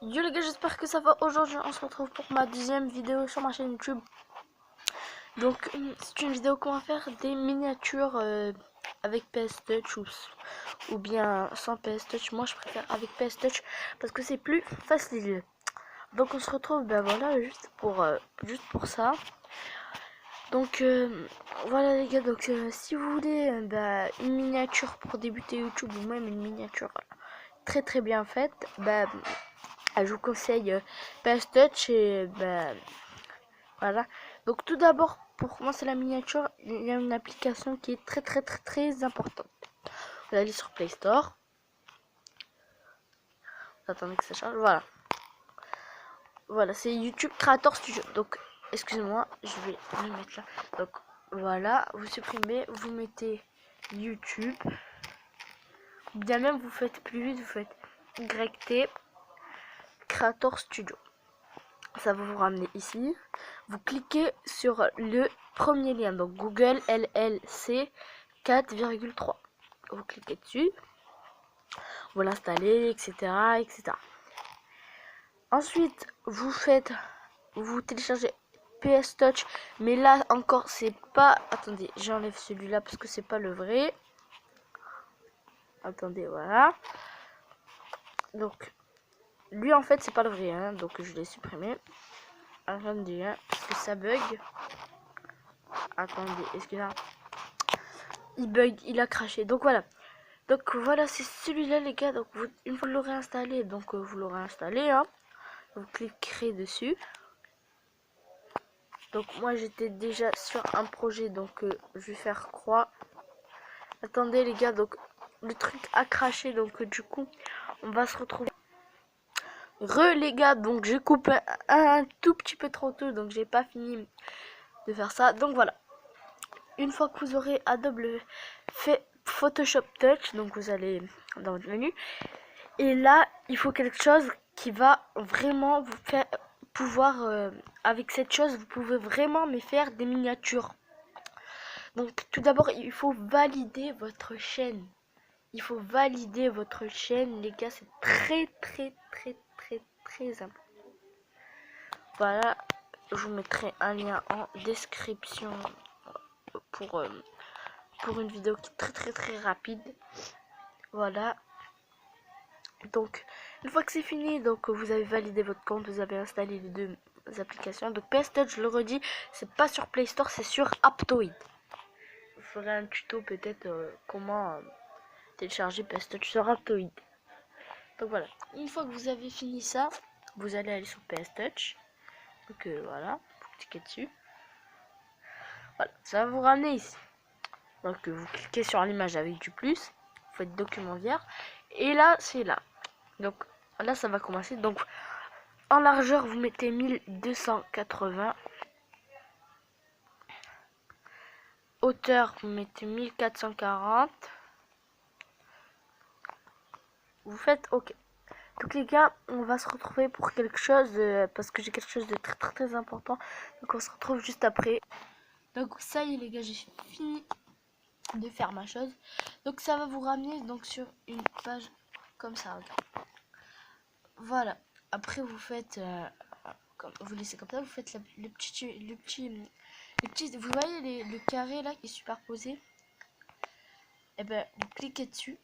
Yo les gars, j'espère que ça va. Aujourd'hui on se retrouve pour ma deuxième vidéo sur ma chaîne YouTube. Donc c'est une vidéo qu'on va faire des miniatures avec PS Touch ou bien sans PS Touch. Moi je préfère avec PS Touch parce que c'est plus facile. Donc on se retrouve ben voilà juste pour ça. Donc voilà les gars, donc si vous voulez une miniature pour débuter YouTube ou même une miniature très bien faite, je vous conseille PS Touch et voilà. Donc tout d'abord, pour commencer la miniature, il y a une application qui est très importante. Vous allez sur Play Store. Attendez que ça charge. Voilà, c'est YouTube Creator Studio. Donc excusez-moi, je vais le mettre là. Donc voilà, vous supprimez, vous mettez YouTube. Bien même vous faites plus vite, vous faites YT Creator Studio. Ça va vous ramener ici. Vous cliquez sur le premier lien, donc Google LLC 4,3. Vous cliquez dessus, vous l'installez, etc. Ensuite, vous téléchargez PS Touch, mais là encore, c'est pas. Attendez, j'enlève celui-là parce que c'est pas le vrai. Attendez, voilà. Donc, lui en fait, c'est pas le vrai, hein, donc je l'ai supprimé. Attendez, hein, parce que ça bug. Attendez, excusez-moi. Il bug, il a craché. Donc voilà, c'est celui-là les gars. Donc une fois que vous l'aurez installé, donc vous l'aurez installé, hein, vous cliquerez dessus. Donc moi j'étais déjà sur un projet, donc je vais faire croix. Attendez les gars, donc le truc a craché, donc du coup on va se retrouver. Les gars, donc j'ai coupé un tout petit peu trop tôt, donc j'ai pas fini de faire ça. Donc voilà. Une fois que vous aurez Adobe fait Photoshop Touch, donc vous allez dans votre menu, et là il faut quelque chose qui va vraiment vous faire pouvoir avec cette chose vous pouvez vraiment me faire des miniatures. Donc tout d'abord il faut valider votre chaîne. Les gars, c'est très important. Voilà, je vous mettrai un lien en description pour une vidéo qui est très rapide. Voilà. Donc une fois que c'est fini, donc vous avez validé votre compte, vous avez installé les deux applications. Donc PS Touch, je le redis, c'est pas sur Play Store, c'est sur Aptoide. Je ferai un tuto peut-être comment télécharger PS Touch sur Aptoide. Donc voilà, une fois que vous avez fini ça, vous allez aller sur PS Touch. Donc voilà, vous cliquez dessus. Voilà, ça va vous ramener ici. Donc vous cliquez sur l'image avec du plus, vous faites document vierge, et là c'est là. Donc là ça va commencer. Donc en largeur vous mettez 1280, hauteur vous mettez 1440, vous faites OK. Donc les gars, on va se retrouver pour quelque chose parce que j'ai quelque chose de très important. Donc on se retrouve juste après. Donc ça y est les gars, j'ai fini de faire ma chose. Donc ça va vous ramener donc sur une page comme ça, regarde. Voilà, après vous faites comme vous laissez comme ça, vous faites le petit, vous voyez le carré là qui est superposé. Et ben vous cliquez dessus,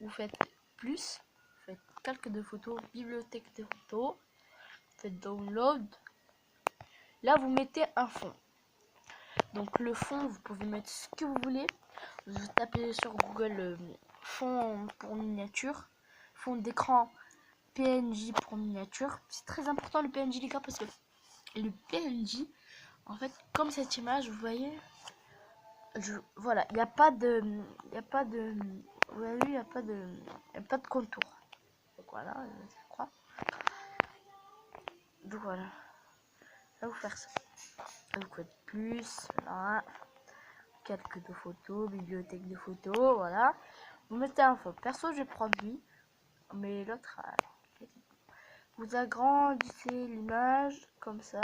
vous faites plus, vous faites calque de photos, bibliothèque de photos, vous faites download. Là vous mettez un fond. Donc le fond, vous pouvez mettre ce que vous voulez. Vous tapez sur Google fond pour miniature, fond d'écran PNJ pour miniature. C'est très important le PNJ les gars, parce que le PNJ, en fait, comme cette image, vous voyez, voilà, il n'y a pas de, vous avez vu, il n'y a pas de contour. Donc voilà, je crois. Donc voilà, ça va vous faire ça. Vous faites plus, là. Calque de photos, bibliothèque de photos, voilà. Vous mettez un fond. Perso, je vais prendre lui, mais l'autre, vous agrandissez l'image comme ça.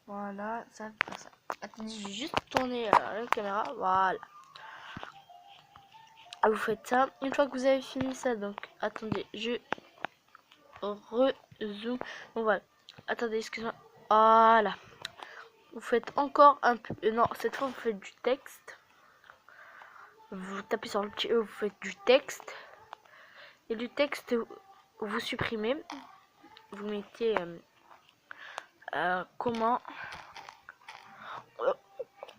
Voilà, ça va faire ça. Attendez, je vais juste tourner la caméra. Voilà. Vous faites ça. Une fois que vous avez fini ça, donc attendez, je rezoom. Bon, voilà. Attendez, excusez-moi. Voilà. Vous faites encore un peu. Non, cette fois, vous faites du texte. Vous tapez sur le petit E, vous faites du texte. Et du texte, vous supprimez. Vous mettez comment.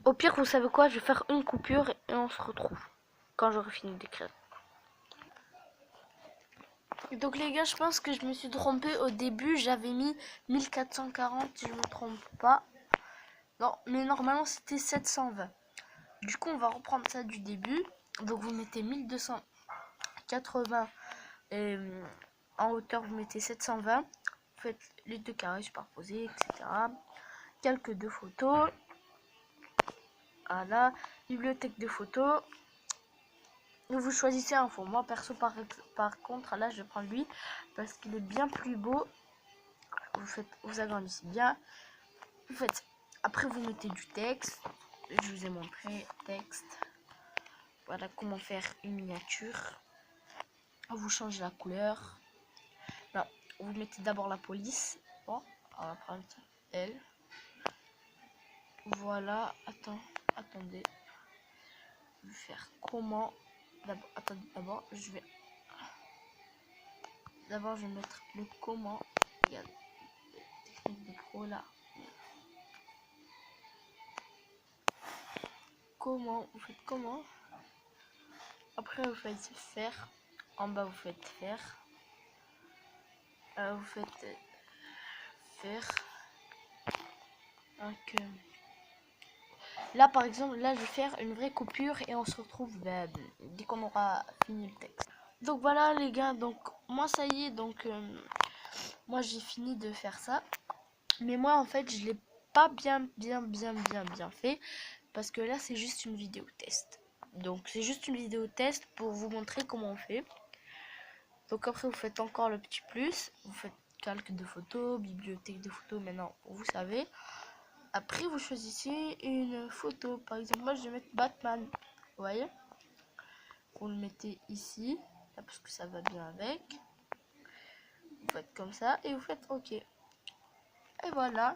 Au pire, vous savez quoi? Je vais faire une coupure et on se retrouve quand j'aurai fini d'écrire. Donc les gars, je pense que je me suis trompée au début. J'avais mis 1440 si je me trompe pas. Non, mais normalement c'était 720. Du coup, on va reprendre ça du début. Donc vous mettez 1280 et en hauteur vous mettez 720. Vous faites les deux carrés superposés, etc. Calque de photos. Voilà, bibliothèque de photos. Vous choisissez un fond. Moi perso par contre là je vais prendre lui parce qu'il est bien plus beau. Vous agrandissez bien. Vous faites. Après vous mettez du texte. Je vous ai montré texte. Voilà comment faire une miniature. Vous changez la couleur. Non, vous mettez d'abord la police. Bon, on va prendre elle. Voilà. Attendez. Je vais faire comment. Attendez, d'abord je vais mettre le comment. Regarde. Technique de pro là. Comment, vous faites comment. Après vous faites faire. En bas vous faites faire. Vous faites faire. Donc là par exemple, là je vais faire une vraie coupure et on se retrouve dès qu'on aura fini le texte. Donc voilà les gars, donc moi ça y est, donc moi j'ai fini de faire ça. Mais moi en fait je l'ai pas bien fait. Parce que là c'est juste une vidéo test. Donc c'est juste une vidéo test pour vous montrer comment on fait. Donc après vous faites encore le petit plus. Vous faites calque de photos, bibliothèque de photos, maintenant vous savez. Après vous choisissez une photo. Par exemple moi je vais mettre Batman. Vous voyez. Vous le mettez ici. Là, parce que ça va bien avec. Vous faites comme ça et vous faites OK. Et voilà.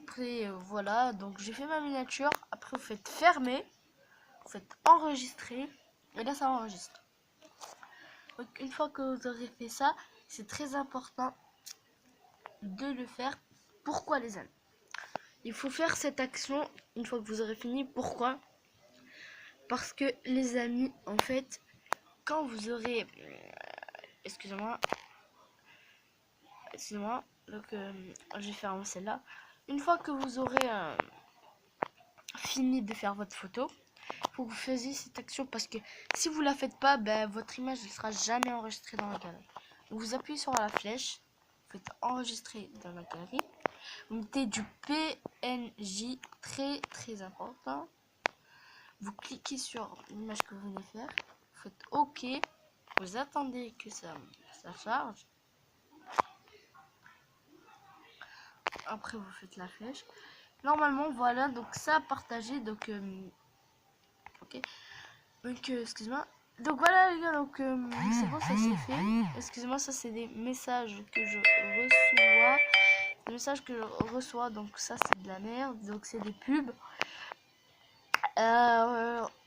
Après voilà. Donc j'ai fait ma miniature. Après vous faites fermer. Vous faites enregistrer. Et là ça enregistre. Donc une fois que vous aurez fait ça, c'est très important de le faire. Pourquoi les amis? Il faut faire cette action une fois que vous aurez fini. Pourquoi? Parce que les amis, en fait, quand vous aurez... Excusez-moi. Donc je vais faire celle-là. Une fois que vous aurez fini de faire votre photo, il faut que vous fassiez cette action parce que si vous la faites pas, votre image ne sera jamais enregistrée dans la galerie. Donc, vous appuyez sur la flèche, vous faites enregistrer dans la galerie, vous mettez du PNJ, très important. Vous cliquez sur l'image que vous venez faire, vous faites OK, vous attendez que ça charge. Après vous faites la flèche. Normalement voilà, donc ça a partagé, donc ok. Donc excuse-moi. Donc voilà les gars, donc c'est bon, ça c'est fait. Excusez-moi, ça c'est des messages que je reçois. Des messages que je reçois, donc ça c'est de la merde. Donc c'est des pubs.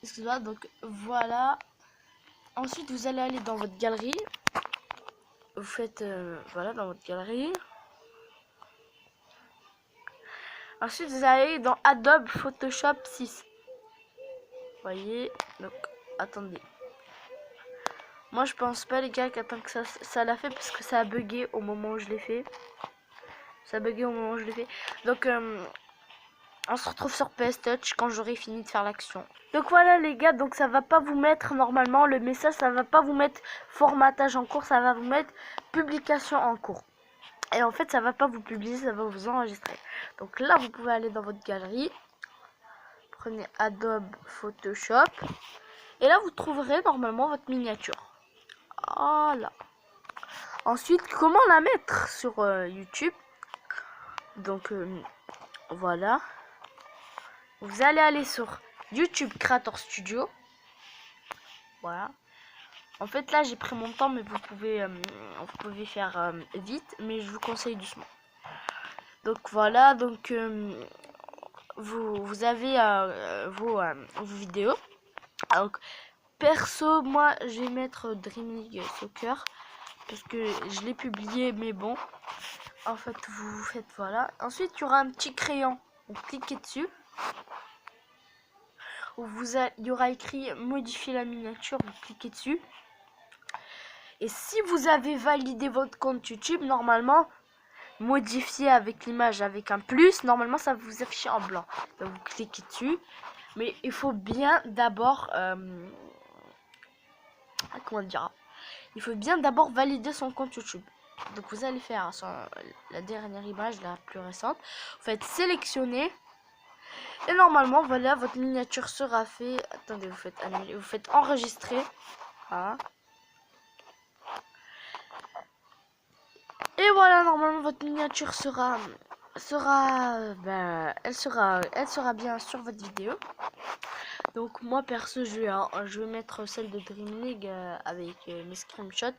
Excusez-moi, donc voilà. Ensuite vous allez aller dans votre galerie. Vous faites voilà dans votre galerie. Ensuite vous allez dans Adobe Photoshop 6. Vous voyez, donc attendez. Moi je pense pas les gars qu'attends que ça l'a fait parce que ça a bugué au moment où je l'ai fait. Ça a bugué au moment où je l'ai fait. Donc on se retrouve sur PS Touch quand j'aurai fini de faire l'action. Donc voilà les gars, donc ça va pas vous mettre normalement le message, ça va pas vous mettre formatage en cours, ça va vous mettre publication en cours. Et en fait ça va pas vous publier, ça va vous enregistrer. Donc là vous pouvez aller dans votre galerie. Prenez Adobe Photoshop. Et là vous trouverez normalement votre miniature. Voilà. Ensuite, comment la mettre sur YouTube? Donc voilà. Vous allez aller sur YouTube Creator Studio. Voilà. En fait là j'ai pris mon temps, mais vous pouvez faire vite, mais je vous conseille doucement. Donc voilà, donc vous avez vos vidéos. Donc perso, moi je vais mettre Dream League Soccer parce que je l'ai publié, mais bon, en fait vous faites voilà. Ensuite il y aura un petit crayon, vous cliquez dessus, où il y aura écrit modifier la miniature, vous cliquez dessus. Et si vous avez validé votre compte YouTube, normalement modifier avec l'image avec un plus, normalement ça va vous afficher en blanc. Donc vous cliquez dessus, mais il faut bien d'abord comment dire, il faut bien d'abord valider son compte YouTube. Donc vous allez faire sur la dernière image, la plus récente, vous faites sélectionner et normalement voilà, votre miniature sera fait. Attendez, vous faites annuler, vous faites enregistrer. Voilà. Et voilà, normalement votre miniature elle sera bien sur votre vidéo. Donc moi perso je vais mettre celle de Dream League avec mes screenshots.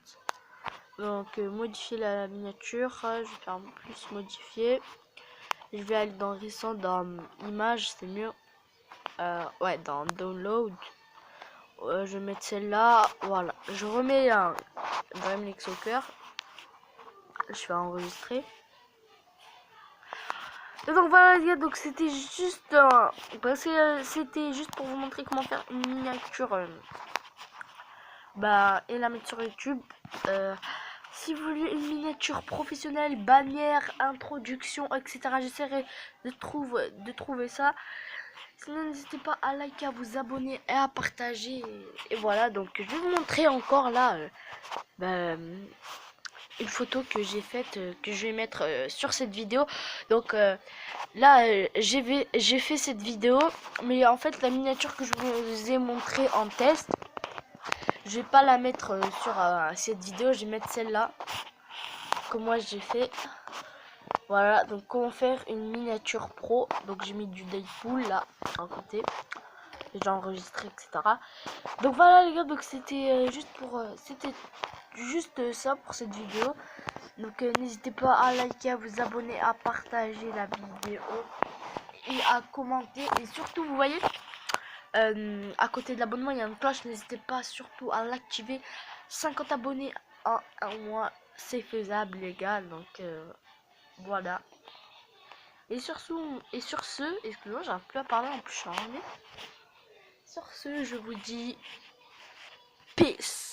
Donc modifier la miniature, je vais faire plus modifier. Je vais aller dans récent, dans image, c'est mieux. Ouais, dans download. Je vais mettre celle-là. Voilà, je remets un Dream League Soccer. Je vais enregistrer. Et donc voilà les gars, donc c'était juste c'était juste pour vous montrer comment faire une miniature et la mettre sur YouTube. Si vous voulez une miniature professionnelle, bannière, introduction, etc., j'essaierai de trouver ça. Sinon n'hésitez pas à liker, à vous abonner et à partager. Et voilà, donc je vais vous montrer encore là une photo que j'ai faite, que je vais mettre sur cette vidéo. Donc là j'ai fait cette vidéo, mais en fait la miniature que je vous ai montré en test, je vais pas la mettre sur cette vidéo, je vais mettre celle-là que moi j'ai fait. Voilà, donc comment faire une miniature pro. Donc j'ai mis du Deadpool là à côté, j'ai enregistré, etc. Donc voilà les gars, donc c'était juste ça pour cette vidéo. Donc n'hésitez pas à liker, à vous abonner, à partager la vidéo et à commenter. Et surtout vous voyez à côté de l'abonnement il y a une cloche, n'hésitez pas surtout à l'activer. 50 abonnés en un mois, c'est faisable les gars. Donc voilà. Et sur ce, excusez-moi, j'arrive plus à parler, en plus je suis en anglais. Sur ce, je vous dis peace.